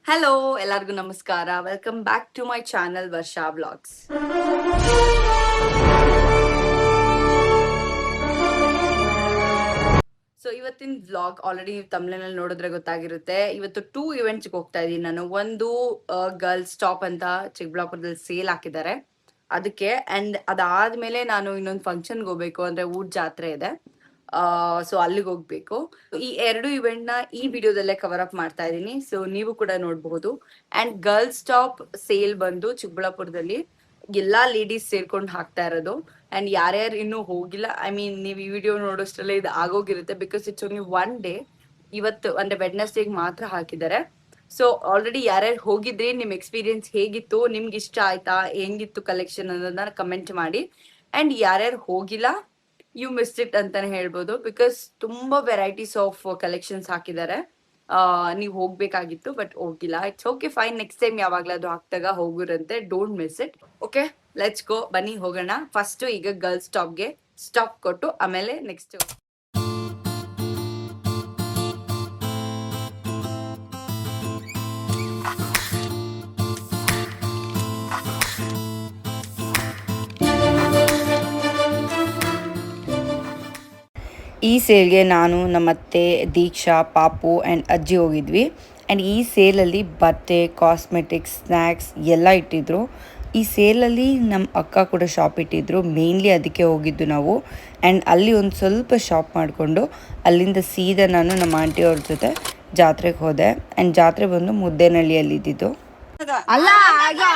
Hello ಎಲ್ಲರಿಗೂ ನಮಸ್ಕಾರ. Welcome back to my channel Varsha vlogs. So ಇವತ್ತಿನ ವ್ಲಾಗ್ ಆಲ್ರೆಡಿ ನೀವು ತಮಿಳಿನಲ್ಲಿ ನೋಡಿದ್ರೆ ಗೊತ್ತಾಗಿರುತ್ತೆ. ಇವತ್ತು 2 ಇವೆಂಟ್ಸ್ಗೆ ಹೋಗ್ತಾ ಇದ್ದೀನಿ ನಾನು. ಒಂದು ಗರ್ಲ್ಸ್ ಟಾಪ್ ಅಂತ ಚಿಕ್ಕಬಳ್ಳಾಪುರದಲ್ಲಿ ಸೇಲ್ ಹಾಕಿದ್ದಾರೆ ಅದಕ್ಕೆ, ಅಂಡ್ ಅದಾದ್ಮೇಲೆ ನಾನು ಇನ್ನೊಂದು ಫಂಕ್ಷನ್ಗೆ ಹೋಗ್ಬೇಕು, ಅಂದ್ರೆ ಊಟ ಜಾತ್ರೆ ಇದೆ. ಸೊ ಅಲ್ಲಿಗೆ ಹೋಗ್ಬೇಕು. ಈ 2 ಇವೆಂಟ್ ನ ಈ ವಿಡಿಯೋದಲ್ಲೇ ಕವರ್ ಅಪ್ ಮಾಡ್ತಾ ಇದ್ದೀನಿ, ಸೊ ನೀವು ಕೂಡ ನೋಡಬಹುದು. ಅಂಡ್ ಗರ್ಲ್ಸ್ ಟಾಪ್ ಸೇಲ್ ಬಂದು ಚಿಕ್ಕಬಳ್ಳಾಪುರದಲ್ಲಿ ಎಲ್ಲಾ ಲೇಡೀಸ್ ಸೇರ್ಕೊಂಡು ಹಾಕ್ತಾ ಇರೋದು. ಅಂಡ್ ಯಾರ್ಯಾರು ಇನ್ನೂ ಹೋಗಿಲ್ಲ, ಐ ಮೀನ್ ನೀವು ಈ ವಿಡಿಯೋ ನೋಡೋಷ್ಟರಲ್ಲೇ ಇದು ಆಗೋಗಿರುತ್ತೆ, ಬಿಕಾಸ್ ಇಟ್ಸ್ ಓನ್ಲಿ 1 ಡೇ. ಇವತ್ತು ಅಂದ್ರೆ ವೆಡ್ನೆಸ್ಡೇಗೆ ಮಾತ್ರ ಹಾಕಿದ್ದಾರೆ. ಸೊ ಆಲ್ರೆಡಿ ಯಾರ್ಯಾರು ಹೋಗಿದ್ರಿ, ನಿಮ್ ಎಕ್ಸ್ಪೀರಿಯನ್ಸ್ ಹೇಗಿತ್ತು, ನಿಮ್ಗೆ ಇಷ್ಟ ಆಯ್ತಾ, ಹೆಂಗಿತ್ತು ಕಲೆಕ್ಷನ್ ಅನ್ನೋದನ್ನ ಕಮೆಂಟ್ ಮಾಡಿ. ಅಂಡ್ ಯಾರ್ಯಾರು ಹೋಗಿಲ್ಲ, ಯು ಮಿಸ್ಡ್ ಇಟ್ ಅಂತಾನೆ ಹೇಳ್ಬೋದು, ಬಿಕಾಸ್ ತುಂಬಾ ವೆರೈಟೀಸ್ ಆಫ್ ಕಲೆಕ್ಷನ್ಸ್ ಹಾಕಿದ್ದಾರೆ. ನೀವು ಹೋಗ್ಬೇಕಾಗಿತ್ತು ಬಟ್ ಹೋಗಿಲ್ಲ. It's okay, fine. Next time ಯಾವಾಗ್ಲಾದ್ರು ಹಾಕ್ದಾಗ ಹೋಗುರಂತೆ. Don't miss it. Okay, let's go, ಬನ್ನಿ ಹೋಗೋಣ. ಫಸ್ಟ್ ಈಗ ಗರ್ಲ್ಸ್ ಟಾಪ್ಗೆ ಸ್ಟಾಪ್ ಕೊಟ್ಟು ಆಮೇಲೆ ನೆಕ್ಸ್ಟ್ ಈ ಸೇಲ್ಗೆ ನಾನು ನಮ್ಮತ್ತೆ ದೀಕ್ಷಾ, ಪಾಪು ಆ್ಯಂಡ್ ಅಜ್ಜಿ ಹೋಗಿದ್ವಿ. ಆ್ಯಂಡ್ ಈ ಸೇಲಲ್ಲಿ ಬಟ್ಟೆ, ಕಾಸ್ಮೆಟಿಕ್ಸ್, ಸ್ನ್ಯಾಕ್ಸ್ ಎಲ್ಲ ಇಟ್ಟಿದ್ರು. ಈ ಸೇಲಲ್ಲಿ ನಮ್ಮ ಅಕ್ಕ ಕೂಡ ಶಾಪ್ ಇಟ್ಟಿದ್ರು, ಮೇನ್ಲಿ ಅದಕ್ಕೆ ಹೋಗಿದ್ದು ನಾವು. ಆ್ಯಂಡ್ ಅಲ್ಲಿ ಒಂದು ಸ್ವಲ್ಪ ಶಾಪ್ ಮಾಡಿಕೊಂಡು ಅಲ್ಲಿಂದ ಸೀದಾ ನಾನು ನಮ್ಮ ಆಂಟಿಯವ್ರ ಜೊತೆ ಜಾತ್ರೆಗೆ ಹೋದೆ. ಆ್ಯಂಡ್ ಜಾತ್ರೆ ಬಂದು ಮುದ್ದೇನಹಳ್ಳಿಯಲ್ಲಿ ಇದ್ದಿದ್ದು. ಅಲ್ಲ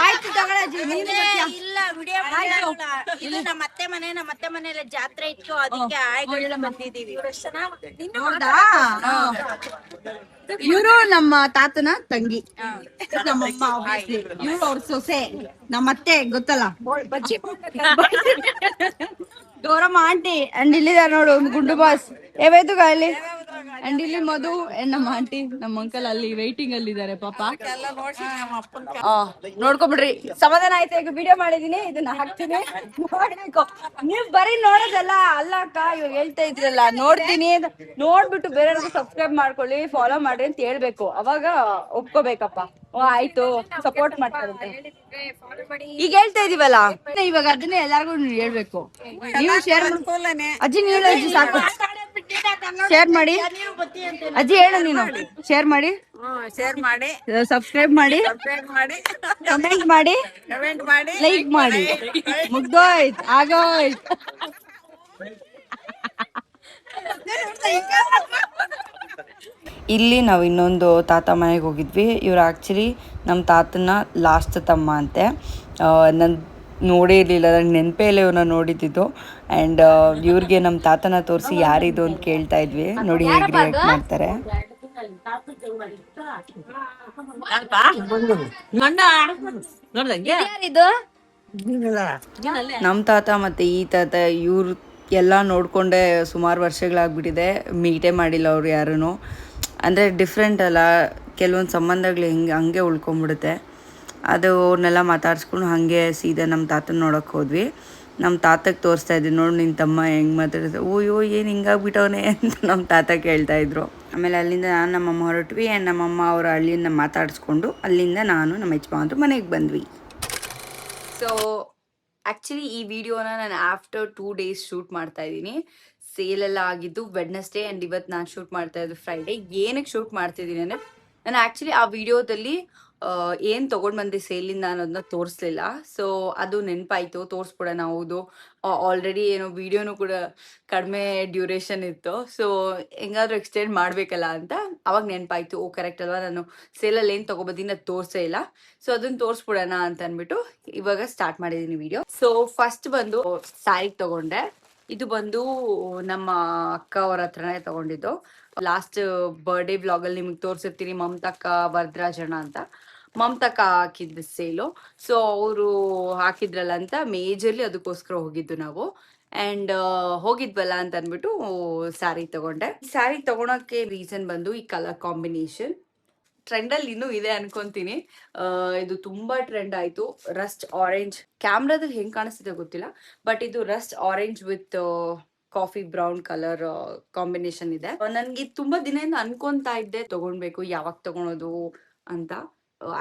ಆಯ್ತು ಇಲ್ಲ ವಿಡಿಯೋ ಇದು ನಮ್ಮ ಅತ್ತೆ ಮನೆಯಲ್ಲಿ ಜಾತ್ರೆ ಇತ್ತು, ಅದಕ್ಕೆ ಆಯ್ತು ಬಂದಿದೀವಿ. ಇವರು ನಮ್ಮ ತಾತನ ತಂಗಿ, ನಮ್ಮಮ್ಮ ಇವ್ರು ಅವ್ರ ಸೊಸೆ, ನಮ್ಮತ್ತೆ ಗೊತ್ತಲ್ಲ ಗೌರಮ್ಮ ಆಂಟಿ. ಅಂಡ್ ಇಲ್ಲಿದಾರ ನೋಡು ಒಂದು ಗುಂಡು ಬಾಸ್ ಏವಾಯ್ತು ಗಾಯಲ್ಲಿ. ಅಂಡ್ ಇಲ್ಲಿ ಮಧು ನಮ್ಮ ಆಂಟಿ, ನಮ್ಮ ಅಂಕಲ್ ಅಲ್ಲಿ ವೈಟಿಂಗ್ ಅಲ್ಲಿ ಇದಾರೆ ಪಾಪ. ನೋಡ್ಕೊಬಿಡ್ರಿ, ಸಮಾಧಾನ ಆಯ್ತು. ಈಗ ವಿಡಿಯೋ ಮಾಡಿದೀನಿ, ಇದನ್ನ ಹಾಕ್ತೀನಿ, ನೋಡ್ಬೇಕು. ನೀವ್ ಬರೀ ನೋಡೋದಲ್ಲ ಅಲ್ಲ ಅಕ್ಕ, ಇವಾಗ ಹೇಳ್ತಾ ಇದ್ರಲ್ಲ ನೋಡ್ತೀನಿ, ನೋಡ್ಬಿಟ್ಟು ಬೇರೆಯವ್ರಿಗೂ ಸಬ್ಸ್ಕ್ರೈಬ್ ಮಾಡ್ಕೊಳ್ಳಿ, ಫಾಲೋ ಮಾಡ್ರಿ ಅಂತ ಹೇಳ್ಬೇಕು, ಅವಾಗ ಒಪ್ಕೋಬೇಕಪ್ಪ. ಆಯ್ತು, ಸಪೋರ್ಟ್ ಮಾಡ್ತಾರಂತೆ. ಈಗ ಹೇಳ್ತಾ ಇದೀವಲ್ಲ, ಇವಾಗ ಅದನ್ನೇ ಎಲ್ಲಾರ್ಗು ಹೇಳ್ಬೇಕು. ನೀವು ಶೇರ್ ಅಜ್ಜಿ, ನೀವು ಅಜ್ಜಿ ಸಾಕು ಶೇರ್ ಮಾಡಿ. ಅಜ್ಜಿ ಹೇಳು ನೀನು, ಶೇರ್ ಮಾಡಿ, ಸಬ್ಸ್ಕ್ರೈಬ್ ಮಾಡಿ, ಕಮೆಂಟ್ ಮಾಡಿ, ಲೈಕ್ ಮಾಡಿ. ಮುಗ್ದೋಯ್ತು, ಆಗೋಯ್ತು. ಇಲ್ಲಿ ನಾವು ಇನ್ನೊಂದು ತಾತ ಮನೆಗೆ ಹೋಗಿದ್ವಿ. ಇವ್ರು ಆ್ಯಕ್ಚುಲಿ ನಮ್ಮ ತಾತನ ಲಾಸ್ಟ್ ತಮ್ಮ ಅಂತೆ. ನನ್ನ ನೋಡೇ ಇರಲಿಲ್ಲ, ನನಗೆ ನೆನಪೇ ಇಲ್ಲ ಇವ್ರನ್ನ ನೋಡಿದ್ದು. ಆ್ಯಂಡ್ ಇವ್ರಿಗೆ ನಮ್ಮ ತಾತನ ತೋರಿಸಿ ಯಾರಿದು ಅಂತ ಕೇಳ್ತಾ ಇದ್ವಿ. ನೋಡಿ ಹೇಗೆ ರಿಯಾಕ್ಟ್ ಮಾಡ್ತಾರೆ. ನಮ್ಮ ತಾತ ಮತ್ತು ಈ ತಾತ ಇವ್ರು ಎಲ್ಲ ನೋಡಿಕೊಂಡೆ ಸುಮಾರು ವರ್ಷಗಳಾಗ್ಬಿಟ್ಟಿದೆ, ಮೀಟೇ ಮಾಡಿಲ್ಲ ಅವ್ರು ಯಾರೂ. ಅಂದರೆ ಡಿಫ್ರೆಂಟ್ ಅಲ್ಲ, ಕೆಲವೊಂದು ಸಂಬಂಧಗಳು ಹಂಗೆ ಉಳ್ಕೊಂಬಿಡುತ್ತೆ. ಅದು ಅವ್ರನ್ನೆಲ್ಲ ಮಾತಾಡ್ಸ್ಕೊಂಡು ಹಾಗೆ ಸೀದಾ ನಮ್ಮ ತಾತನ ನೋಡೋಕೆ ಹೋದ್ವಿ. ನಮ್ಮ ತಾತಕ್ಕೆ ತೋರಿಸ್ತಾ ಇದ್ವಿ, ನೋಡಿ ನಿನ್ನ ತಮ್ಮ ಹೆಂಗೆ ಮಾತಾಡಿದ್ರು. ಓಯ್ಯೋ ಏನು ಹಿಂಗಾಗ್ಬಿಟ್ಟವನೇ ಅಂತ ನಮ್ಮ ತಾತ ಕೇಳ್ತಾಯಿದ್ರು. ಆಮೇಲೆ ಅಲ್ಲಿಂದ ನಾನು ನಮ್ಮಮ್ಮ ಹೊರಟ್ವಿ. ಆ್ಯಂಡ್ ನಮ್ಮಮ್ಮ ಅವರ ಹಳ್ಳಿಯಿಂದ ಮಾತಾಡಿಸ್ಕೊಂಡು ಅಲ್ಲಿಂದ ನಾನು ನಮ್ಮ ಯಜಮಾನ್ರು ಅಂತ ಮನೆಗೆ ಬಂದ್ವಿ. ಸೊ ಆ್ಯಕ್ಚುಲಿ ಈ ವಿಡಿಯೋನ ನಾನು ಆಫ್ಟರ್ 2 ಡೇಸ್ ಶೂಟ್ ಮಾಡ್ತಾ ಇದ್ದೀನಿ. ಸೇಲ್ ಎಲ್ಲ ಆಗಿದ್ದು ವೆಡ್ನೆಸ್ಡೇ, ಆ್ಯಂಡ್ ಇವತ್ತು ನಾನು ಶೂಟ್ ಮಾಡ್ತಾ ಇದ್ದು ಫ್ರೈಡೇ. ಏನಕ್ಕೆ ಶೂಟ್ ಮಾಡ್ತಿದ್ದೀನಿ ಅಂದರೆ, ನಾನು ಆ್ಯಕ್ಚುಲಿ ಆ ವಿಡಿಯೋದಲ್ಲಿ ಏನು ತೊಗೊಂಡು ಬಂದೆ ಸೇಲಿಂದ ಅನ್ನೋದನ್ನ ತೋರಿಸ್ಲಿಲ್ಲ. ಸೊ ಅದು ನೆನಪಾಯಿತು, ತೋರಿಸ್ಬಿಡೋಣ. ಹೌದು, ಆಲ್ರೆಡಿ ಏನೋ ವಿಡಿಯೋನು ಕೂಡ ಕಡಿಮೆ ಡ್ಯೂರೇಷನ್ ಇತ್ತು, ಸೊ ಹೆಂಗಾದ್ರೂ ಎಕ್ಸ್ಟೆಂಡ್ ಮಾಡಬೇಕಲ್ಲ ಅಂತ ಅವಾಗ ನೆನಪಾಯಿತು. ಓ ಕರೆಕ್ಟ್ ಅಲ್ವಾ, ನಾನು ಸೇಲಲ್ಲಿ ಏನು ತೊಗೊಬಂದಿನ ತೋರಿಸೇ ಇಲ್ಲ, ಸೊ ಅದನ್ನು ತೋರಿಸ್ಬಿಡೋಣ ಅಂತ ಅಂದ್ಬಿಟ್ಟು ಇವಾಗ ಸ್ಟಾರ್ಟ್ ಮಾಡಿದ್ದೀನಿ ವಿಡಿಯೋ. ಸೊ ಫಸ್ಟ್ ಬಂದು ಸ್ಯಾರಿ ತೊಗೊಂಡೆ. ಇದು ಬಂದು ನಮ್ಮ ಅಕ್ಕ ಅವರ ಹತ್ರನೇ ತಗೊಂಡಿದ್ದು. ಲಾಸ್ಟ್ ಬರ್ಡೇ ವ್ಲಾಗಲ್ಲಿ ನಿಮಗೆ ತೋರಿಸಿರ್ತೀನಿ, ಮಮತಕ್ಕ ವರದರಾಜಣ್ಣ ಅಂತ. ಮಮತಕ್ಕ ಹಾಕಿದ್ದು ಸೇಲು, ಸೊ ಅವರು ಹಾಕಿದ್ರಲ್ಲ ಅಂತ ಮೇಜರ್ಲಿ ಅದಕ್ಕೋಸ್ಕರ ಹೋಗಿದ್ದು ನಾವು. ಆ್ಯಂಡ್ ಹೋಗಿದ್ವಲ್ಲ ಅಂತ ಅಂದ್ಬಿಟ್ಟು ಸ್ಯಾರಿ ತಗೊಂಡೆ. ಸ್ಯಾರಿ ತಗೊಳಕ್ಕೆ ರೀಸನ್ ಬಂದು ಈ ಕಲರ್ ಕಾಂಬಿನೇಷನ್ ಟ್ರೆಂಡಲ್ಲಿ ಇನ್ನೂ ಇದೆ ಅನ್ಕೊಂತೀನಿ. ಇದು ತುಂಬಾ ಟ್ರೆಂಡ್ ಆಯ್ತು. ರಸ್ಟ್ ಆರೆಂಜ್, ಕ್ಯಾಮ್ರಾದಲ್ಲಿ ಹೆಂಗ್ ಕಾಣಿಸ್ತಿದೆ ಗೊತ್ತಿಲ್ಲ, ಬಟ್ ಇದು Rust orange with coffee brown colour combination ಇದೆ. ನನ್ಗೆ ತುಂಬಾ ದಿನದಿಂದ ಅನ್ಕೊಂತಾ ಇದ್ದೆ ತಗೊಳ್ಬೇಕು, ಯಾವಾಗ ತಗೊಳೋದು ಅಂತ.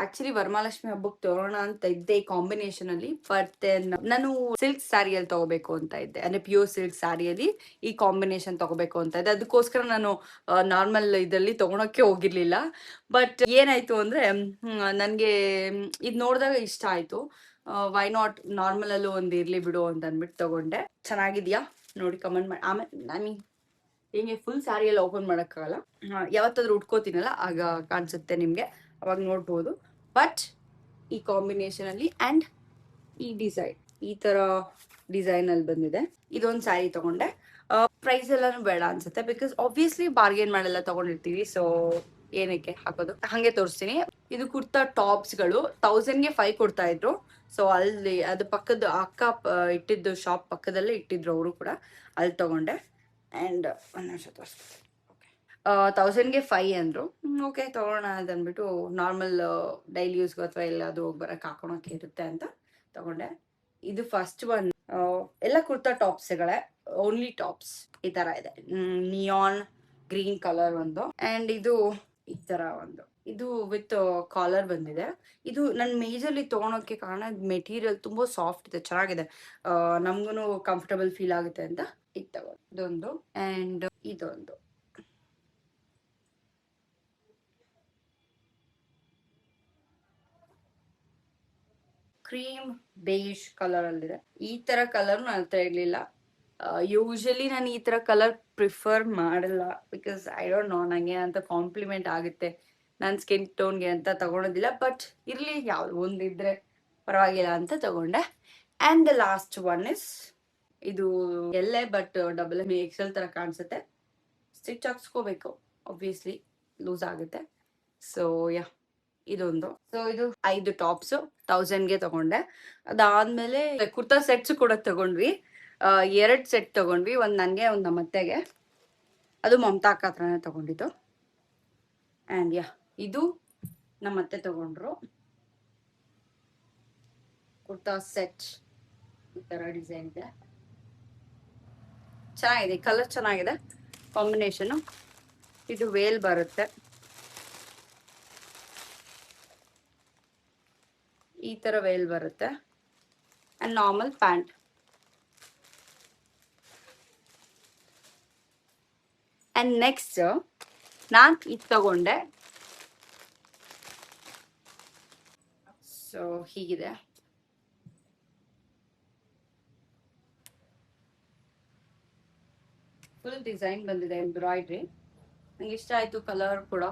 ಆಕ್ಚುಲಿ ವರಮಹಾಲಕ್ಷ್ಮಿ ಹಬ್ಬಕ್ಕೆ ತಗೋಣ ಅಂತ ಇದ್ದೆ ಈ ಕಾಂಬಿನೇಷನ್ ಅಲ್ಲಿ. ಬಟ್ ನಾನು ಸಿಲ್ಕ್ ಸ್ಯಾರಿಯಲ್ಲಿ ತಗೋಬೇಕು ಅಂತ ಇದ್ದೆ, ಅಂದ್ರೆ ಪ್ಯೂರ್ ಸಿಲ್ಕ್ ಸ್ಯಾರಿಯಲ್ಲಿ ಈ ಕಾಂಬಿನೇಷನ್ ತಗೋಬೇಕು ಅಂತ ಇದ್ದೆ. ಅದಕ್ಕೋಸ್ಕರ ನಾನು ನಾರ್ಮಲ್ ಇದರಲ್ಲಿ ತಗೊಳಕ್ಕೆ ಹೋಗಿರ್ಲಿಲ್ಲ. ಬಟ್ ಏನಾಯ್ತು ಅಂದ್ರೆ ನನಗೆ ಇದು ನೋಡಿದಾಗ ಇಷ್ಟ ಆಯ್ತು. ವೈ ನಾಟ್ ನಾರ್ಮಲ್ ಅಲ್ಲೂ ಒಂದು ಇರ್ಲಿ ಬಿಡು ಅಂತ ಅಂದ್ಬಿಟ್ಟು ತಗೊಂಡೆ. ಚೆನ್ನಾಗಿದ್ಯಾ ನೋಡಿ ಕಮೆಂಟ್ ಮಾಡಿ. ಆಮೇಲೆ ಹಿಂಗೆ ಫುಲ್ ಸ್ಯಾರಿ ಎಲ್ಲ ಓಪನ್ ಮಾಡೋಕ್ಕಾಗಲ್ಲ, ಯಾವತ್ತಾದ್ರೂ ಉಟ್ಕೋತೀನಲ್ಲ ಆಗ ಕಾಣಿಸುತ್ತೆ ನಿಮಗೆ, ಅವಾಗ ನೋಡ್ಬೋದು. ಬಟ್ ಈ ಕಾಂಬಿನೇಷನ್ ಅಲ್ಲಿ ಆ್ಯಂಡ್ ಈ ಡಿಸೈನ್ ಈ ಥರ ಡಿಸೈನಲ್ಲಿ ಬಂದಿದೆ. ಇದೊಂದು ಸ್ಯಾರಿ ತಗೊಂಡೆ. ಪ್ರೈಸ್ ಎಲ್ಲಾನು ಬೇಡ ಅನ್ಸುತ್ತೆ, ಬಿಕಾಸ್ ಆಬ್ವಿಯಸ್ಲಿ ಬಾರ್ಗೇನ್ ಮಾಡೆಲ್ಲ ತಗೊಂಡಿರ್ತೀವಿ. ಸೊ ಏನಕ್ಕೆ ಹಾಕೋದು, ಹಾಗೆ ತೋರಿಸ್ತೀನಿ. ಇದು ಕುರ್ತಾ ಟಾಪ್ಸ್ಗಳು 1000ಗೆ 5 ಕೊಡ್ತಾ ಇದ್ರು. ಸೊ ಅಲ್ಲಿ ಅದು ಪಕ್ಕದ ಅಕ್ಕ ಇಟ್ಟಿದ್ದು ಶಾಪ್ ಪಕ್ಕದಲ್ಲೇ ಇಟ್ಟಿದ್ರು ಅವರು ಕೂಡ, ಅಲ್ಲಿ ತಗೊಂಡೆ. ಆ್ಯಂಡ್ ಒಂದು ನಿಮಿಷ ತೋರಿಸ್ತೀನಿ. 1000ಗೆ 5 ಅಂದರು. ಓಕೆ ತೊಗೊಳ್ಳೋಣ ಅಂತ ಅಂದ್ಬಿಟ್ಟು, ನಾರ್ಮಲ್ ಡೈಲಿ ಯೂಸ್ಗೆ ಅಥವಾ ಎಲ್ಲಾದರೂ ಹೋಗಿ ಬರೋಕ್ಕೆ ಹಾಕೊಳಕ್ಕೆ ಇರುತ್ತೆ ಅಂತ ತಗೊಂಡೆ. ಇದು ಫಸ್ಟ್ ಒನ್. ಎಲ್ಲ ಕುರ್ತಾ ಟಾಪ್ಸ್ಗಳೇ, ಓನ್ಲಿ ಟಾಪ್ಸ್ ಈ ಥರ ಇದೆ. ನಿಯಾನ್ ಗ್ರೀನ್ ಕಲರ್ ಒಂದು, ಆ್ಯಂಡ್ ಇದು ಈ ಥರ ಒಂದು, ಇದು ವಿತ್ ಕಾಲರ್ ಬಂದಿದೆ. ಇದು ನನ್ನ ಮೇಜರ್ಲಿ ತೊಗೊಳೋಕ್ಕೆ ಕಾರಣ ಮೆಟೀರಿಯಲ್ ತುಂಬ ಸಾಫ್ಟ್ ಇದೆ, ಚೆನ್ನಾಗಿದೆ, ನಮಗೂ ಕಂಫರ್ಟಬಲ್ ಫೀಲ್ ಆಗುತ್ತೆ ಅಂತ ಇದು ತಗೊಂಡು. ಇದೊಂದು ಆ್ಯಂಡ್ ಇದೊಂದು ಕ್ರೀಮ್ ಬೇಜ್ ಕಲರ್ ಅಲ್ಲಿದೆ. ಈ ತರ ಕಲರ್ ನನ್ನ ಹತ್ರ ಇರ್ಲಿಲ್ಲ. ಯೂಶಲಿ ನಾನು ಈ ತರ ಕಲರ್ ಪ್ರಿಫರ್ ಮಾಡಲ್ಲ, ಬಿಕಾಸ್ ಐ ಡೋಂಟ್ ನೋ, ನಂಗೆ ಅಂತ ಕಾಂಪ್ಲಿಮೆಂಟ್ ಆಗುತ್ತೆ ನನ್ನ ಸ್ಕಿನ್ ಟೋನ್ಗೆ ಅಂತ ತಗೊಳೋದಿಲ್ಲ. ಬಟ್ ಇರ್ಲಿ, ಯಾವ್ದು ಒಂದಿದ್ರೆ ಪರವಾಗಿಲ್ಲ ಅಂತ ತಗೊಂಡೆ. And the last one is ಇದು ಎಲ್ಲೇ, ಬಟ್ XL ತರ ಕಾಣಿಸುತ್ತೆ. ಸ್ಟಿಚ್ ಹಾಕ್ಸ್ಕೋಬೇಕು, ಆಬ್ವಿಯಸ್ಲಿ ಲೂಸ್ ಆಗುತ್ತೆ. ಸೊ ಯಾ, ಇದೊಂದು. ಸೊ ಇದು 5 ಟಾಪ್ಸ್ 1000ಗೆ ತಗೊಂಡೆ. ಅದಾದ್ಮೇಲೆ ಕುರ್ತಾ ಸೆಟ್ಸ್ ಕೂಡ ತಗೊಂಡ್ವಿ. 2 ಸೆಟ್ ತಗೊಂಡ್ವಿ, ಒಂದು ನನಗೆ ಒಂದು ನಮ್ಮ ಅತ್ತೆಗೆ. ಅದು ಮಮತಾ ಅಕ್ಕ ಹತ್ರನೇ ತಗೊಂಡಿದ್ದು. ಆ್ಯಂಡ್ ಯಾ, ಇದು ನಮ್ಮ ಅತ್ತೆ ತಗೊಂಡ್ರು ಕುರ್ತಾ ಸೆಟ್. ಈ ಥರ ಡಿಸೈನ್ ಇದೆ, ಚೆನ್ನಾಗಿದೆ, ಕಲರ್ ಚೆನ್ನಾಗಿದೆ, ಕಾಂಬಿನೇಷನು. ಇದು ವೇಲ್ ಬರುತ್ತೆ, ಈ ತರ ವೇಲ್ ಬರುತ್ತೆ, and normal pant. And next ನಾನು ಇದು ತಗೊಂಡೆ. ಸೊ ಹೀಗಿದೆ. ಫುಲ್ ಡಿಸೈನ್ ಬಂದಿದೆ, ಎಂಬ್ರಾಯ್ಡ್ರಿ. ನಂಗೆ ಇಷ್ಟ ಆಯ್ತು ಕಲರ್ ಕೂಡ.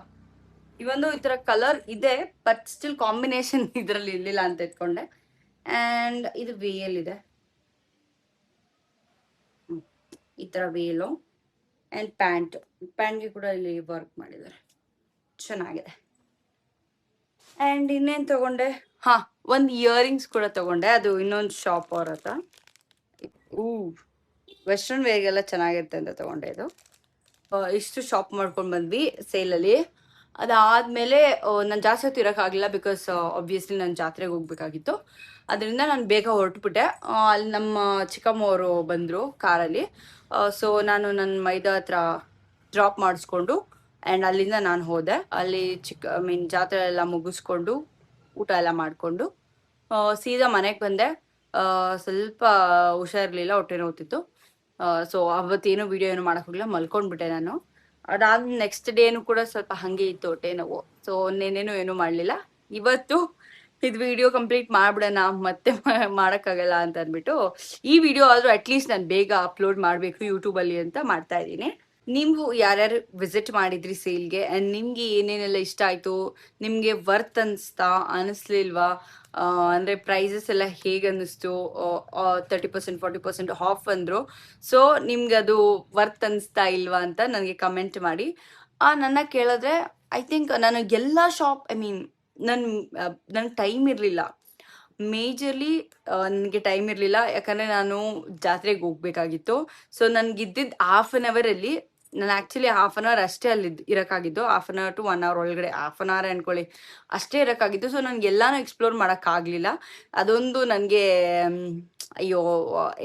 ಇವೊಂದು ಈ ತರ ಕಲರ್ ಇದೆ, ಬಟ್ ಸ್ಟಿಲ್ ಕಾಂಬಿನೇಷನ್ ಇದರಲ್ಲಿ ಇರ್ಲಿಲ್ಲ ಅಂತ ಇಟ್ಕೊಂಡೆ. ಆ್ಯಂಡ್ ಇದು ವೇಲ್ ಇದೆ, ಈ ತರ ವೇಲು. ಆ್ಯಂಡ್ ಪ್ಯಾಂಟ್ಗೆ ಕೂಡ ಇಲ್ಲಿ ವರ್ಕ್ ಮಾಡಿದ್ದಾರೆ, ಚೆನ್ನಾಗಿದೆ. ಆ್ಯಂಡ್ ಇನ್ನೇನು ತಗೊಂಡೆ, ಒಂದು ಇಯರಿಂಗ್ಸ್ ಕೂಡ ತಗೊಂಡೆ. ಅದು ಇನ್ನೊಂದು ಶಾಪ್ ಅವ್ರ ಹತ್ರ. ವೆಸ್ಟರ್ನ್ ವೇರ್ಗೆಲ್ಲ ಚೆನ್ನಾಗಿರುತ್ತೆ ಅಂತ ತಗೊಂಡೆ. ಇದು ಇಷ್ಟು ಶಾಪ್ ಮಾಡ್ಕೊಂಡು ಬಂದ್ವಿ ಸೇಲಲ್ಲಿ. ಅದಾದಮೇಲೆ ನಾನು ಜಾಸ್ತಿ ಹೊತ್ತು ಇರೋಕ್ಕಾಗಲಿಲ್ಲ, ಬಿಕಾಸ್ ಆಬ್ವಿಯಸ್ಲಿ ನಾನು ಜಾತ್ರೆಗೆ ಹೋಗ್ಬೇಕಾಗಿತ್ತು. ಅದರಿಂದ ನಾನು ಬೇಗ ಹೊರಟುಬಿಟ್ಟೆ. ಅಲ್ಲಿ ನಮ್ಮ ಚಿಕ್ಕಮ್ಮವರು ಬಂದರು ಕಾರಲ್ಲಿ. ಸೊ ನಾನು ನನ್ನ ಮೈದಾ ಹತ್ರ ಡ್ರಾಪ್ ಮಾಡಿಸ್ಕೊಂಡು ಆ್ಯಂಡ್ ಅಲ್ಲಿಂದ ನಾನು ಹೋದೆ. ಅಲ್ಲಿ ಜಾತ್ರೆ ಎಲ್ಲ ಮುಗಿಸ್ಕೊಂಡು ಊಟ ಎಲ್ಲ ಮಾಡಿಕೊಂಡು ಸೀದಾ ಮನೆಗೆ ಬಂದೆ. ಸ್ವಲ್ಪ ಹುಷಾರಿರಲಿಲ್ಲ, ಹೊಟ್ಟೆ ನೋವ್ತಿತ್ತು. ಸೊ ಅವತ್ತೇನು ವಿಡಿಯೋ ಏನು ಮಾಡೋಕ್ಕೋಗಿಲ್ಲ, ಮಲ್ಕೊಂಡ್ಬಿಟ್ಟೆ ನಾನು. ಅದಾದ ನೆಕ್ಸ್ಟ್ ಡೇನು ಕೂಡ ಸ್ವಲ್ಪ ಹಾಗೆ ಇತ್ತು ಹೊಟ್ಟೆ ನೋವು. ಸೊ ನೆನ್ನೆನೂ ಏನೂ ಮಾಡಲಿಲ್ಲ. ಇವತ್ತು ಇದು ವಿಡಿಯೋ ಕಂಪ್ಲೀಟ್ ಮಾಡಿಬಿಡೋಣ, ಮತ್ತೆ ಮಾಡೋಕ್ಕಾಗಲ್ಲ ಅಂತ ಅಂದ್ಬಿಟ್ಟು ಈ ವಿಡಿಯೋ ಆದರೂ ಅಟ್ಲೀಸ್ಟ್ ನಾನು ಬೇಗ ಅಪ್ಲೋಡ್ ಮಾಡಬೇಕು ಯೂಟ್ಯೂಬಲ್ಲಿ ಅಂತ ಮಾಡ್ತಾ ಇದ್ದೀನಿ. ನೀವು ಯಾರ್ಯಾರು ವಿಸಿಟ್ ಮಾಡಿದ್ರಿ ಸೇಲ್ಗೆ, ಆ್ಯಂಡ್ ನಿಮಗೆ ಏನೇನೆಲ್ಲ ಇಷ್ಟ ಆಯಿತು, ನಿಮಗೆ ವರ್ತ್ ಅನ್ನಿಸ್ಲಿಲ್ವಾ, ಅಂದರೆ ಪ್ರೈಸಸ್ ಎಲ್ಲ ಹೇಗೆ ಅನ್ನಿಸ್ತು. 30% 40% ಆಫ್ ಅಂದರು. ಸೊ ನಿಮ್ಗೆ ಅದು ವರ್ತ್ ಅನ್ನಿಸ್ತಾ ಇಲ್ವಾ ಅಂತ ನನಗೆ ಕಮೆಂಟ್ ಮಾಡಿ. ನನ್ನ ಕೇಳಿದ್ರೆ ಐ ಥಿಂಕ್ ನಾನು ಎಲ್ಲ ಶಾಪ್, ನನಗೆ ಟೈಮ್ ಇರಲಿಲ್ಲ, ಮೇಜರ್ಲಿ ನನಗೆ ಟೈಮ್ ಇರಲಿಲ್ಲ. ಯಾಕಂದರೆ ನಾನು ಜಾತ್ರೆಗೆ ಹೋಗ್ಬೇಕಾಗಿತ್ತು. ಸೊ ನನಗಿದ್ದಿದ್ದು ½ an ಅವರಲ್ಲಿ ನಾನು ಆ್ಯಕ್ಚುಲಿ ಹಾಫ್ ಆನ್ ಅವರ್ ಅಷ್ಟೇ ಅಲ್ಲಿ ಇರೋಕ್ಕಾಗಿದ್ದು, half an hour to 1 hour ಒಳಗಡೆ, ಹಾಫ್ ಆನ್ ಅವರ್ ಅಂದ್ಕೊಳ್ಳಿ ಅಷ್ಟೇ ಇರೋಕ್ಕಾಗಿದ್ದು. ಸೊ ನನಗೆಲ್ಲಾನು ಎಕ್ಸ್ಪ್ಲೋರ್ ಮಾಡೋಕ್ಕಾಗಲಿಲ್ಲ. ಅದೊಂದು ನನಗೆ ಅಯ್ಯೋ,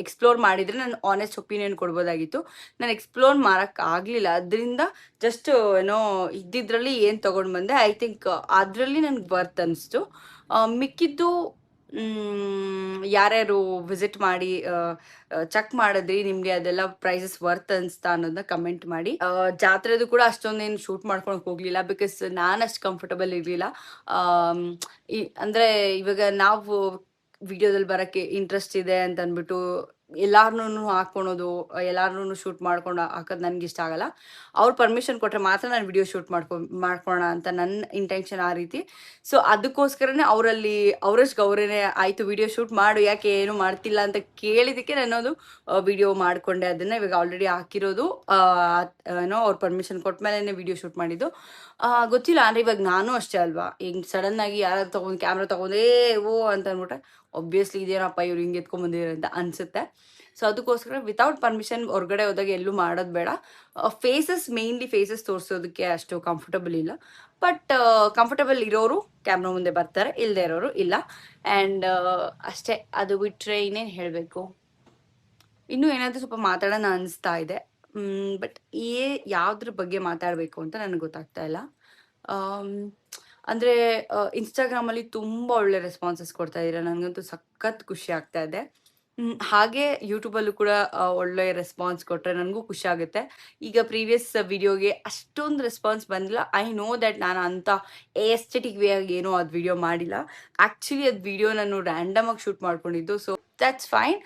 ಎಕ್ಸ್ಪ್ಲೋರ್ ಮಾಡಿದರೆ ನಾನು ಆನೆಸ್ಟ್ ಒಪಿನಿಯನ್ ಕೊಡ್ಬೋದಾಗಿತ್ತು. ನಾನು ಎಕ್ಸ್ಪ್ಲೋರ್ ಮಾಡೋಕ್ಕಾಗಲಿಲ್ಲ. ಅದರಿಂದ ಜಸ್ಟ್ ಏನೋ ಇದ್ದಿದ್ರಲ್ಲಿ ಏನು ತೊಗೊಂಡು ಬಂದೆ, ಐ ಥಿಂಕ್ ಅದರಲ್ಲಿ ನನಗೆ ವರ್ತ್ ಅನಿಸ್ತು. ಮಿಕ್ಕಿದ್ದು ಯಾರ್ಯಾರು ವಿಸಿಟ್ ಮಾಡಿ ಚೆಕ್ ಮಾಡಿದ್ರಿ, ನಿಮಗೆ ಅದೆಲ್ಲ ಪ್ರೈಸಸ್ ವರ್ತ್ ಅನಿಸ್ತಾ ಅನ್ನೋದನ್ನ ಕಮೆಂಟ್ ಮಾಡಿ. ಜಾತ್ರೆದು ಕೂಡ ಅಷ್ಟೊಂದೇನು ಶೂಟ್ ಮಾಡ್ಕೊಳಕ್ಕೆ ಹೋಗಲಿಲ್ಲ, ಬಿಕಾಸ್ ನಾನು ಅಷ್ಟು ಕಂಫರ್ಟಬಲ್ ಇರಲಿಲ್ಲ. ಅಂದರೆ ಇವಾಗ ನಾವು ವಿಡಿಯೋದಲ್ಲಿ ಬರೋಕ್ಕೆ ಇಂಟ್ರೆಸ್ಟ್ ಇದೆ ಅಂತ ಅಂದ್ಬಿಟ್ಟು ಎಲ್ಲಾರನ್ನೂ ಹಾಕ್ಕೊಳೋದು, ಎಲ್ಲಾರನ್ನೂ ಶೂಟ್ ಮಾಡ್ಕೊಂಡು ಹಾಕೋದು ನನಗೆ ಇಷ್ಟ ಆಗಲ್ಲ. ಅವ್ರು ಪರ್ಮಿಷನ್ ಕೊಟ್ಟರೆ ಮಾತ್ರ ನಾನು ವಿಡಿಯೋ ಶೂಟ್ ಮಾಡ್ಕೊಳ್ಳೋಣ ಅಂತ ನನ್ನ ಇಂಟೆನ್ಷನ್ ಆ ರೀತಿ. ಸೊ ಅದಕ್ಕೋಸ್ಕರನೇ ಅವರಲ್ಲಿ ಅವರಷ್ಟು ಗೌರವನೇ ಆಯಿತು, ವಿಡಿಯೋ ಶೂಟ್ ಮಾಡು, ಯಾಕೆ ಏನು ಮಾಡ್ತಿಲ್ಲ ಅಂತ ಕೇಳಿದ್ದಕ್ಕೆ ನನ್ನದು ವಿಡಿಯೋ ಮಾಡಿಕೊಂಡೆ. ಅದನ್ನು ಇವಾಗ ಆಲ್ರೆಡಿ ಹಾಕಿರೋದು ಏನೋ ಅವ್ರು ಪರ್ಮಿಷನ್ ಕೊಟ್ಟ ಮೇಲೆ ವಿಡಿಯೋ ಶೂಟ್ ಮಾಡಿದ್ದು. ಗೊತ್ತಿಲ್ಲ, ಅಂದರೆ ಇವಾಗ ನಾನು ಅಷ್ಟೇ ಅಲ್ವಾ, ಹಿಂಗೆ ಸಡನ್ನಾಗಿ ಯಾರು ತೊಗೊಂಡು ಕ್ಯಾಮ್ರಾ ತೊಗೊಂಡೇ ಓ ಅಂತ ಅಂದ್ಬಿಟ್ರೆ ಒಬ್ವಿಯಸ್ಲಿ ಇದೇನಪ್ಪ ಇವ್ರು ಹಿಂಗೆ ಎತ್ಕೊಂಡ್ಬಂದಿದ್ದಾರೆ ಅಂತ ಅನಿಸುತ್ತೆ. ಸೊ ಅದಕ್ಕೋಸ್ಕರ ವಿತೌಟ್ ಪರ್ಮಿಷನ್ ಹೊರಗಡೆ ಹೋದಾಗ ಎಲ್ಲೂ ಮಾಡೋದು ಬೇಡ. ಮೇನ್ಲಿ ಫೇಸಸ್ ತೋರಿಸೋದಕ್ಕೆ ಅಷ್ಟು ಕಂಫರ್ಟಬಲ್ ಇಲ್ಲ. ಬಟ್ ಕಂಫರ್ಟಬಲ್ ಇರೋರು ಕ್ಯಾಮ್ರಾ ಮುಂದೆ ಬರ್ತಾರೆ, ಇಲ್ಲದೆ ಇರೋರು ಇಲ್ಲ. ಆ್ಯಂಡ್ ಅಷ್ಟೇ. ಅದು ಬಿಟ್ಟರೆ ಇನ್ನೇನು ಹೇಳಬೇಕು, ಇನ್ನೂ ಏನಾದರೂ ಸ್ವಲ್ಪ ಮಾತಾಡೋಣ ಅನಿಸ್ತಾ ಇದೆ. ಬಟ್ ಯಾವುದ್ರ ಬಗ್ಗೆ ಮಾತಾಡಬೇಕು ಅಂತ ನನಗೆ ಗೊತ್ತಾಗ್ತಾ ಇಲ್ಲ. ಅಂದರೆ ಇನ್ಸ್ಟಾಗ್ರಾಮಲ್ಲಿ ತುಂಬ ಒಳ್ಳೆ ರೆಸ್ಪಾನ್ಸಸ್ ಕೊಡ್ತಾ ಇದ್ದೀರಾ, ನನಗಂತೂ ಸಖತ್ ಖುಷಿ ಆಗ್ತಾ ಇದೆ. ಹಾಗೆ ಯೂಟ್ಯೂಬಲ್ಲೂ ಕೂಡ ಒಳ್ಳೆ ರೆಸ್ಪಾನ್ಸ್ ಕೊಟ್ಟರೆ ನನಗೂ ಖುಷಿ ಆಗುತ್ತೆ. ಈಗ ಪ್ರೀವಿಯಸ್ ವಿಡಿಯೋಗೆ ಅಷ್ಟೊಂದು ರೆಸ್ಪಾನ್ಸ್ ಬಂದಿಲ್ಲ. ಐ ನೋ ದ್ಯಾಟ್ ನಾನು ಅಂಥ ಎಸ್ಥೆಟಿಕ್ ವೇ ಆಗಿ ಏನೋ ಅದು ವಿಡಿಯೋ ಮಾಡಿಲ್ಲ. ಆ್ಯಕ್ಚುಲಿ ಅದು ವಿಡಿಯೋ ನಾನು ರ್ಯಾಂಡಮಾಗಿ ಶೂಟ್ ಮಾಡ್ಕೊಂಡಿದ್ದು. So that's fine.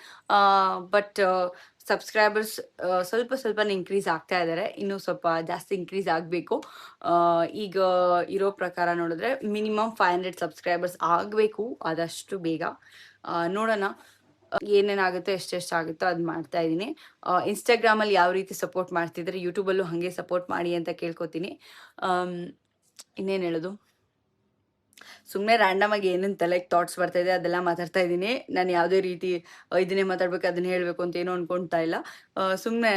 But subscribers ಸ್ವಲ್ಪ ಇನ್ಕ್ರೀಸ್ ಆಗ್ತಾ ಇದ್ದಾರೆ. ಇನ್ನೂ ಸ್ವಲ್ಪ ಜಾಸ್ತಿ ಇನ್ಕ್ರೀಸ್ ಆಗಬೇಕು. ಈಗ ಇರೋ ಪ್ರಕಾರ ನೋಡಿದ್ರೆ ಮಿನಿಮಮ್ 500 ಸಬ್ಸ್ಕ್ರೈಬರ್ಸ್ ಆಗಬೇಕು ಆದಷ್ಟು ಬೇಗ. ನೋಡೋಣ ಏನೇನಾಗುತ್ತೋ, ಎಷ್ಟೆಷ್ಟಾಗುತ್ತೋ ಅದು ಮಾಡ್ತಾ ಇದ್ದೀನಿ. ಇನ್ಸ್ಟಾಗ್ರಾಮಲ್ಲಿ ಯಾವ ರೀತಿ ಸಪೋರ್ಟ್ ಮಾಡ್ತಿದ್ರೆ ಯೂಟ್ಯೂಬಲ್ಲೂ ಹಾಗೆ ಸಪೋರ್ಟ್ ಮಾಡಿ ಅಂತ ಕೇಳ್ಕೊತೀನಿ. ಇನ್ನೇನು ಹೇಳೋದು, ಸುಮ್ಮನೆ ರ್ಯಾಂಡಮಾಗಿ ಏನೇನು ತಲೆಗೆ ಥಾಟ್ಸ್ ಬರ್ತಾಯಿದೆ ಅದೆಲ್ಲ ಮಾತಾಡ್ತಾ ಇದ್ದೀನಿ. ನಾನು ಯಾವುದೇ ರೀತಿ ಇದನ್ನೇ ಮಾತಾಡ್ಬೇಕು ಅದನ್ನ ಹೇಳಬೇಕು ಅಂತ ಏನೂ ಅಂದ್ಕೊಳ್ತಾ ಇಲ್ಲ. ಸುಮ್ಮನೆ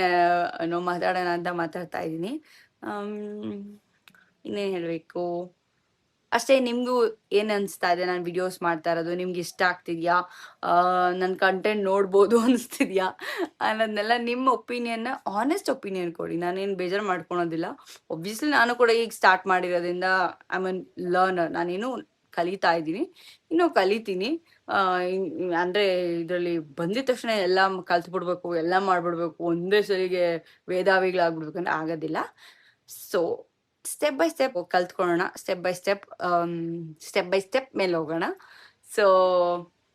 ಮಾತಾಡೋಣ ಅಂತ ಮಾತಾಡ್ತಾ ಇದ್ದೀನಿ. ಇನ್ನೇನು ಹೇಳಬೇಕು, ಅಷ್ಟೇ. ನಿಮಗೂ ಏನು ಅನಿಸ್ತಾ ಇದೆ ನಾನು ವಿಡಿಯೋಸ್ ಮಾಡ್ತಾ ಇರೋದು? ನಿಮ್ಗೆ ಇಷ್ಟ ಆಗ್ತಿದೆಯಾ? ನನ್ನ ಕಂಟೆಂಟ್ ನೋಡ್ಬೋದು ಅನಿಸ್ತಿದ್ಯಾ ಅನ್ನೋದನ್ನೆಲ್ಲ ನಿಮ್ಮ ಒಪಿನಿಯನ್ನ ಆನೆಸ್ಟ್ ಒಪಿನಿಯನ್ ಕೊಡಿ. ನಾನೇನು ಬೇಜಾರು ಮಾಡ್ಕೊಳೋದಿಲ್ಲ. ಒಬ್ವಿಯಸ್ಲಿ ನಾನು ಕೂಡ ಈಗ ಸ್ಟಾರ್ಟ್ ಮಾಡಿರೋದ್ರಿಂದ ಐ ಮೀನ್ ಲರ್ನರ್, ನಾನೇನು ಕಲಿತಾ ಇದ್ದೀನಿ, ಇನ್ನೂ ಕಲಿತೀನಿ. ಅಂದರೆ ಇದರಲ್ಲಿ ಬಂದಿದ ತಕ್ಷಣ ಎಲ್ಲ ಕಲ್ತ್ಬಿಡ್ಬೇಕು, ಎಲ್ಲ ಮಾಡಿಬಿಡ್ಬೇಕು, ಒಂದೇ ಸರಿಗೆ ವೇದಾವಿಗಳಾಗ್ಬಿಡ್ಬೇಕು ಅಂದರೆ ಆಗೋದಿಲ್ಲ. ಸೊ ಸ್ಟೆಪ್ ಬೈ ಸ್ಟೆಪ್ ಕಲ್ತ್ಕೊಳ್ಳೋಣ, ಸ್ಟೆಪ್ ಬೈ ಸ್ಟೆಪ್ ಮೇಲೆ ಹೋಗೋಣ. ಸೊ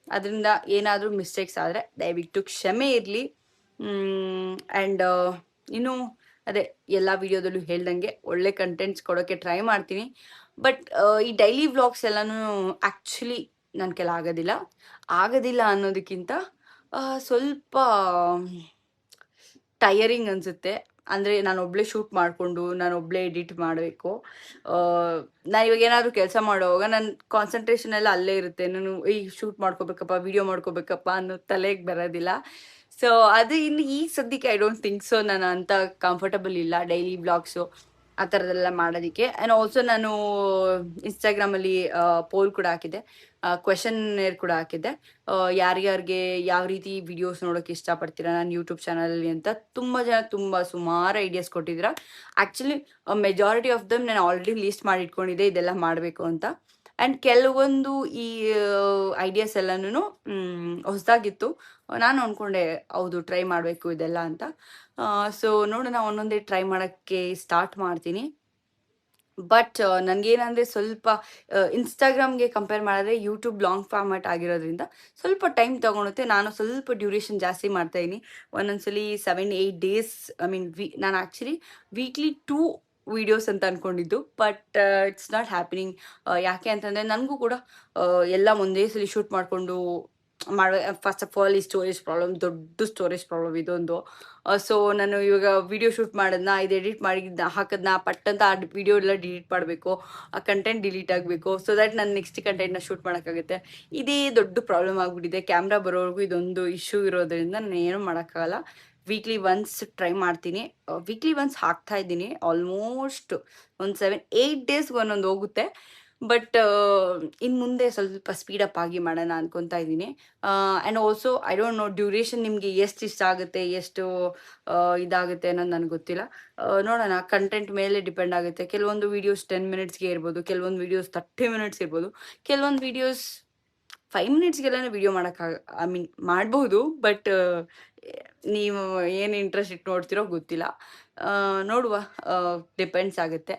ಅದರಿಂದ ಏನಾದರೂ ಮಿಸ್ಟೇಕ್ಸ್ ಆದರೆ ದಯವಿಟ್ಟು ಕ್ಷಮೆ ಇರಲಿ. ಆ್ಯಂಡ್ ಇನ್ನೂ ಅದೇ ಎಲ್ಲ ವಿಡಿಯೋದಲ್ಲೂ ಹೇಳ್ದಂಗೆ ಒಳ್ಳೆ ಕಂಟೆಂಟ್ಸ್ ಕೊಡೋಕ್ಕೆ ಟ್ರೈ ಮಾಡ್ತೀನಿ. ಬಟ್ ಈ ಡೈಲಿ ವ್ಲಾಗ್ಸ್ ಎಲ್ಲನೂ ಆ್ಯಕ್ಚುಲಿ ನನ್ನ ಕೆಲ ಆಗೋದಿಲ್ಲ ಅನ್ನೋದಕ್ಕಿಂತ ಸ್ವಲ್ಪ ಟಯರಿಂಗ್ ಅನಿಸುತ್ತೆ. ಅಂದರೆ ನಾನೊಬ್ಬಳೇ ಶೂಟ್ ಮಾಡಿಕೊಂಡು ನಾನೊಬ್ಬಳೇ ಎಡಿಟ್ ಮಾಡಬೇಕು. ನಾನು ಇವಾಗ ಏನಾದರೂ ಕೆಲಸ ಮಾಡುವಾಗ ನನ್ನ ಕಾನ್ಸಂಟ್ರೇಷನ್ ಎಲ್ಲ ಅಲ್ಲೇ ಇರುತ್ತೆ. ನಾನು ಈ ಶೂಟ್ ಮಾಡ್ಕೋಬೇಕಪ್ಪ, ವಿಡಿಯೋ ಮಾಡ್ಕೋಬೇಕಪ್ಪ ಅನ್ನೋ ತಲೆಗೆ ಬರೋದಿಲ್ಲ. ಸೊ ಅದು ಇನ್ನು ಈ ಸದ್ಯಕ್ಕೆ ಐ ಡೋಂಟ್ ಥಿಂಕ್ ಸೊ ನಾನು ಅಂಥ ಕಂಫರ್ಟಬಲ್ ಇಲ್ಲ ಡೈಲಿ ವ್ಲಾಗ್ಸು ಆ ಥರದ್ದೆಲ್ಲ ಮಾಡೋದಕ್ಕೆ. ಆ್ಯಂಡ್ ಆಲ್ಸೋ ನಾನು ಇನ್ಸ್ಟಾಗ್ರಾಮಲ್ಲಿ ಪೋಲ್ ಕೂಡ ಹಾಕಿದ್ದೆ, ಕ್ವೆಶನ್ನೇರ್ ಕೂಡ ಹಾಕಿದ್ದೆ. ಯಾರ್ಯಾರಿಗೆ ಯಾವ ರೀತಿ ವಿಡಿಯೋಸ್ ನೋಡೋಕ್ಕೆ ಇಷ್ಟಪಡ್ತೀರಾ ನಾನು ಯೂಟ್ಯೂಬ್ ಚಾನಲಲ್ಲಿ ಅಂತ ತುಂಬ ಜನ ಸುಮಾರು ಐಡಿಯಾಸ್ ಕೊಟ್ಟಿದ್ದೀರಾ. ಆ್ಯಕ್ಚುಲಿ ಮೆಜಾರಿಟಿ ಆಫ್ ದಮ್ ನಾನು ಆಲ್ರೆಡಿ ಲೀಸ್ಟ್ ಮಾಡಿ ಇಟ್ಕೊಂಡಿದ್ದೆ ಇದೆಲ್ಲ ಮಾಡಬೇಕು ಅಂತ. ಆ್ಯಂಡ್ ಕೆಲವೊಂದು ಈ ಐಡಿಯಾಸ್ ಎಲ್ಲನೂ ಹೊಸದಾಗಿತ್ತು. ನಾನು ಅಂದ್ಕೊಂಡೆ ಹೌದು ಟ್ರೈ ಮಾಡಬೇಕು ಇದೆಲ್ಲ ಅಂತ. ಸೊ ನೋಡೋಣ, ಒಂದೊಂದೇ ಟ್ರೈ ಮಾಡೋಕ್ಕೆ ಸ್ಟಾರ್ಟ್ ಮಾಡ್ತೀನಿ. ಬಟ್ ನನಗೇನಂದರೆ ಸ್ವಲ್ಪ ಇನ್ಸ್ಟಾಗ್ರಾಮ್ಗೆ ಕಂಪೇರ್ ಮಾಡಿದ್ರೆ ಯೂಟ್ಯೂಬ್ ಲಾಂಗ್ ಫಾರ್ಮ್ಯಾಟ್ ಆಗಿರೋದ್ರಿಂದ ಸ್ವಲ್ಪ ಟೈಮ್ ತೊಗೊಳುತ್ತೆ. ನಾನು ಸ್ವಲ್ಪ ಡ್ಯೂರೇಷನ್ ಜಾಸ್ತಿ ಮಾಡ್ತಾಯಿದ್ದೀನಿ. ಒಂದೊಂದ್ಸಲಿ 7-8 ಡೇಸ್, ಐ ಮೀನ್ ನಾನು ಆ್ಯಕ್ಚುಲಿ ವೀಕ್ಲಿ 2 ವೀಡಿಯೋಸ್ ಅಂತ ಅಂದ್ಕೊಂಡಿದ್ದು. But it's not happening. ಯಾಕೆ ಅಂತಂದರೆ ನನಗೂ ಕೂಡ ಎಲ್ಲ ಒಂದೇ ಸಲ ಶೂಟ್ ಮಾಡಿಕೊಂಡು ಫಸ್ಟ್ ಆಫ್ ಆಲ್ ಈ ಸ್ಟೋರೇಜ್ ಪ್ರಾಬ್ಲಮ್, ದೊಡ್ಡ ಸ್ಟೋರೇಜ್ ಪ್ರಾಬ್ಲಮ್ ಇದೊಂದು. ಸೊ ನಾನು ಇವಾಗ ವಿಡಿಯೋ ಶೂಟ್ ಮಾಡೋದನ್ನ ಇದು ಎಡಿಟ್ ಮಾಡಿ ಹಾಕೋದನ್ನ ಪಟ್ಟಂತ ಆ ವಿಡಿಯೋ ಎಲ್ಲ ಡಿಲೀಟ್ ಮಾಡಬೇಕು, ಆ ಕಂಟೆಂಟ್ ಡಿಲೀಟ್ ಆಗಬೇಕು. ಸೊ ದ್ಯಾಟ್ ನಾನು ನೆಕ್ಸ್ಟ್ ಕಂಟೆಂಟ್ನ ಶೂಟ್ ಮಾಡೋಕ್ಕಾಗುತ್ತೆ. ಇದೇ ದೊಡ್ಡ ಪ್ರಾಬ್ಲಮ್ ಆಗಿಬಿಟ್ಟಿದೆ. ಕ್ಯಾಮ್ರಾ ಬರೋವರೆಗೂ ಇದೊಂದು ಇಶ್ಯೂ ಇರೋದ್ರಿಂದ ನಾನು ಏನೂ ಮಾಡೋಕ್ಕಾಗಲ್ಲ. ವೀಕ್ಲಿ ಒನ್ಸ್ ಟ್ರೈ ಮಾಡ್ತೀನಿ. ವೀಕ್ಲಿ ಒನ್ಸ್ ಹಾಕ್ತಾ ಇದ್ದೀನಿ. ಆಲ್ಮೋಸ್ಟ್ ಒಂದು 7-8 ಡೇಸ್ಗೆ ಒಂದೊಂದು ಹೋಗುತ್ತೆ. ಬಟ್ ಇನ್ನು ಮುಂದೆ ಸ್ವಲ್ಪ ಸ್ಪೀಡಪ್ ಆಗಿ ಮಾಡೋಣ ಅನ್ಕೊತಾ ಇದ್ದೀನಿ. And also I don't know duration ನಿಮಗೆ ಎಷ್ಟು ಇಷ್ಟ ಆಗುತ್ತೆ, ಎಷ್ಟು ಇದಾಗುತ್ತೆ ಅನ್ನೋದು ನನಗೆ ಗೊತ್ತಿಲ್ಲ. ನೋಡೋಣ, ಕಂಟೆಂಟ್ ಮೇಲೆ ಡಿಪೆಂಡ್ ಆಗುತ್ತೆ. ಕೆಲವೊಂದು ವೀಡಿಯೋಸ್ 10 ಮಿನಿಟ್ಸ್ಗೆ ಇರ್ಬೋದು, ಕೆಲವೊಂದು ವೀಡಿಯೋಸ್ 30 ಮಿನಿಟ್ಸ್ ಇರ್ಬೋದು, ಕೆಲವೊಂದು ವೀಡಿಯೋಸ್ 5 ಮಿನಿಟ್ಸ್ಗೆಲ್ಲನೇ ವಿಡಿಯೋ ಐ ಮೀನ್ ಮಾಡ್ಬೋದು. ಬಟ್ ನೀವು ಏನು ಇಂಟ್ರೆಸ್ಟ್ ಇಟ್ಟು ನೋಡ್ತಿರೋ ಗೊತ್ತಿಲ್ಲ. ನೋಡುವ, ಡಿಪೆಂಡ್ಸ್ ಆಗುತ್ತೆ.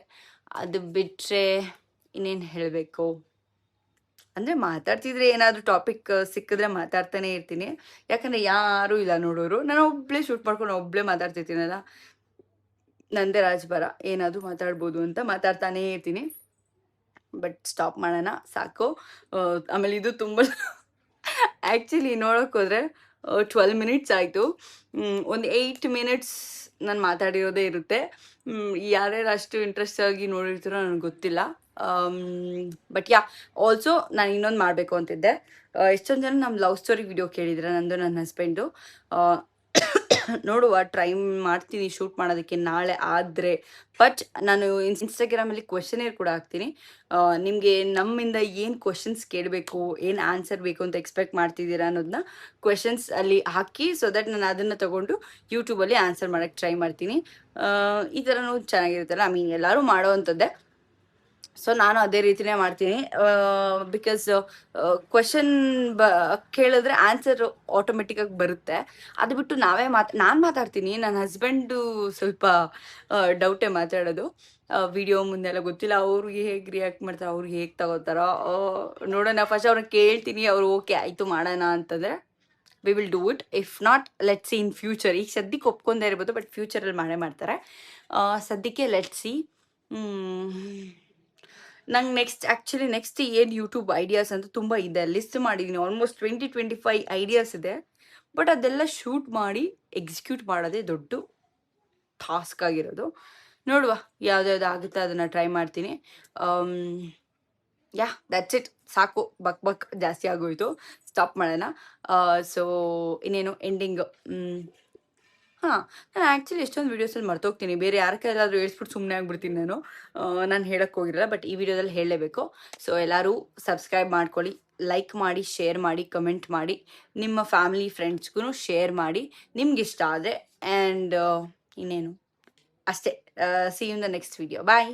ಅದು ಬಿಟ್ಟರೆ ಇನ್ನೇನು ಹೇಳಬೇಕು ಅಂದರೆ, ಮಾತಾಡ್ತಿದ್ರೆ ಏನಾದರೂ ಟಾಪಿಕ್ ಸಿಕ್ಕಿದ್ರೆ ಮಾತಾಡ್ತಾನೆ ಇರ್ತೀನಿ. ಯಾಕಂದರೆ ಯಾರೂ ಇಲ್ಲ ನೋಡೋರು. ನಾನು ಒಬ್ಬಳೇ ಶೂಟ್ ಮಾಡ್ಕೊಂಡು ಒಬ್ಬಳೇ ಮಾತಾಡ್ತಿರ್ತೀನಲ್ಲ, ನಂದೇ ರಾಜಭಾರ, ಏನಾದರೂ ಮಾತಾಡ್ಬೋದು ಅಂತ ಮಾತಾಡ್ತಾನೇ ಇರ್ತೀನಿ. ಬಟ್ ಸ್ಟಾಪ್ ಮಾಡೋಣ, ಸಾಕು. ಆಮೇಲೆ ಇದು ತುಂಬ ಆ್ಯಕ್ಚುಲಿ ನೋಡೋಕೆ ಹೋದರೆ 12 ಮಿನಿಟ್ಸ್ ಆಯಿತು. ಒಂದು 8 ಮಿನಿಟ್ಸ್ ನಾನು ಮಾತಾಡಿರೋದೇ ಇರುತ್ತೆ. ಯಾರ್ಯಾರು ಅಷ್ಟು ಇಂಟ್ರೆಸ್ಟ್ ಆಗಿ ನೋಡಿರ್ತೀರೋ ನನಗೆ ಗೊತ್ತಿಲ್ಲ. ಬಟ್ ಯಾ, ಆಲ್ಸೋ ನಾನು ಇನ್ನೊಂದು ಮಾಡಬೇಕು ಅಂತಿದ್ದೆ. ಎಷ್ಟೊಂದು ಜನ ನಮ್ಮ ಲವ್ ಸ್ಟೋರಿ ವಿಡಿಯೋ ಕೇಳಿದ್ರೆ, ನಂದು ನನ್ನ ಹಸ್ಬೆಂಡು. ನೋಡುವ, ಟ್ರೈ ಮಾಡ್ತೀನಿ ಶೂಟ್ ಮಾಡೋದಕ್ಕೆ ನಾಳೆ ಆದರೆ. ಬಟ್ ನಾನು ಇನ್ಸ್ಟಾಗ್ರಾಮಲ್ಲಿ ಕ್ವೆಶನೇರ್ ಕೂಡ ಹಾಕ್ತೀನಿ. ನಿಮಗೆ ನಮ್ಮಿಂದ ಏನು ಕ್ವೆಶನ್ಸ್ ಕೇಳಬೇಕು, ಏನು ಆನ್ಸರ್ ಬೇಕು ಅಂತ ಎಕ್ಸ್ಪೆಕ್ಟ್ ಮಾಡ್ತಿದ್ದೀರಾ ಅನ್ನೋದನ್ನ ಕ್ವೆಶನ್ಸ್ ಅಲ್ಲಿ ಹಾಕಿ, ಸೊ ದಟ್ ನಾನು ಅದನ್ನು ತೊಗೊಂಡು ಯೂಟ್ಯೂಬಲ್ಲಿ ಆನ್ಸರ್ ಮಾಡೋಕ್ಕೆ ಟ್ರೈ ಮಾಡ್ತೀನಿ. ಈ ಥರನೂ ಚೆನ್ನಾಗಿರುತ್ತಲ್ಲ, ಐ ಮೀನ್ ಎಲ್ಲರೂ ಮಾಡೋ ಅಂಥದ್ದೇ. ಸೊ ನಾನು ಅದೇ ರೀತಿನೇ ಮಾಡ್ತೀನಿ. ಬಿಕಾಸ್ ಕ್ವೆಶನ್ ಕೇಳಿದ್ರೆ ಆನ್ಸರ್ ಆಟೋಮೆಟಿಕ್ಕಾಗಿ ಬರುತ್ತೆ. ಅದು ಬಿಟ್ಟು ನಾನು ಮಾತಾಡ್ತೀನಿ. ನನ್ನ ಹಸ್ಬೆಂಡು ಸ್ವಲ್ಪ ಡೌಟೇ ಮಾತಾಡೋದು. ವಿಡಿಯೋ ಮುಂದೆಲ್ಲ ಗೊತ್ತಿಲ್ಲ ಅವ್ರಿಗೆ ಹೇಗೆ ರಿಯಾಕ್ಟ್ ಮಾಡ್ತಾರೆ, ಅವ್ರಿಗೆ ಹೇಗೆ ತಗೋತಾರೋ ನೋಡೋಣ. ಫಸ್ಟ್ ಅವ್ರನ್ನ ಕೇಳ್ತೀನಿ, ಅವರು ಓಕೆ ಆಯಿತು ಮಾಡೋಣ ಅಂತಂದರೆ we will do it. If not, let's see in future. ಈಗ ಸದ್ಯಕ್ಕೆ ಒಪ್ಕೊಂಡೇ ಇರ್ಬೋದು, ಬಟ್ ಫ್ಯೂಚರಲ್ಲಿ ಮಾಡ್ತಾರೆ. ಸದ್ಯಕ್ಕೆ ಲೆಟ್ಸ್ ಸಿ. ನಂಗೆ ನೆಕ್ಸ್ಟ್ ಏನು ಯೂಟ್ಯೂಬ್ ಐಡಿಯಾಸ್ ಅಂತ ತುಂಬ ಇದೆ, ಲಿಸ್ಟ್ ಮಾಡಿದ್ದೀನಿ. ಆಲ್ಮೋಸ್ಟ್ 20-25 ಐಡಿಯಾಸ್ ಇದೆ. ಬಟ್ ಅದೆಲ್ಲ ಶೂಟ್ ಮಾಡಿ ಎಕ್ಸಿಕ್ಯೂಟ್ ಮಾಡೋದೇ ದೊಡ್ಡ ಟಾಸ್ಕ್ ಆಗಿರೋದು. ನೋಡುವ, ಯಾವ್ದ್ಯಾವ್ದು ಆಗುತ್ತೆ ಅದನ್ನು ಟ್ರೈ ಮಾಡ್ತೀನಿ. ಯಾ, ದಟ್ಸ್ ಇಟ್. ಸಾಕು, ಬಕ್ ಜಾಸ್ತಿ ಆಗೋಯ್ತು, ಸ್ಟಾಪ್ ಮಾಡೋಣ. ಸೊ ಇನ್ನೇನು ಎಂಡಿಂಗ್. ಹಾಂ, ನಾನು ಆ್ಯಕ್ಚುಲಿ ಎಷ್ಟೊಂದು ವೀಡಿಯೋಸಲ್ಲಿ ಮರ್ತೋಗ್ತೀನಿ. ಬೇರೆ ಯಾರ ಕೈಲಾದರೂ ಹೇಳ್ಸ್ಬಿಟ್ಟು ಸುಮ್ಮನೆ ಆಗ್ಬಿಡ್ತೀನಿ ನಾನು ಹೇಳೋಕ್ಕೆ ಹೋಗಿರಲ್ಲ. ಬಟ್ ಈ ವಿಡಿಯೋದಲ್ಲಿ ಹೇಳಲೇಬೇಕು. ಸೊ ಎಲ್ಲರೂ ಸಬ್ಸ್ಕ್ರೈಬ್ ಮಾಡ್ಕೊಳ್ಳಿ, ಲೈಕ್ ಮಾಡಿ, ಶೇರ್ ಮಾಡಿ, ಕಮೆಂಟ್ ಮಾಡಿ, ನಿಮ್ಮ ಫ್ಯಾಮಿಲಿ ಫ್ರೆಂಡ್ಸ್ಗೂ ಶೇರ್ ಮಾಡಿ ನಿಮ್ಗೆ ಇಷ್ಟ ಆದರೆ. ಆ್ಯಂಡ್ ಇನ್ನೇನು, ಅಷ್ಟೇ. See you in the next video. Bye.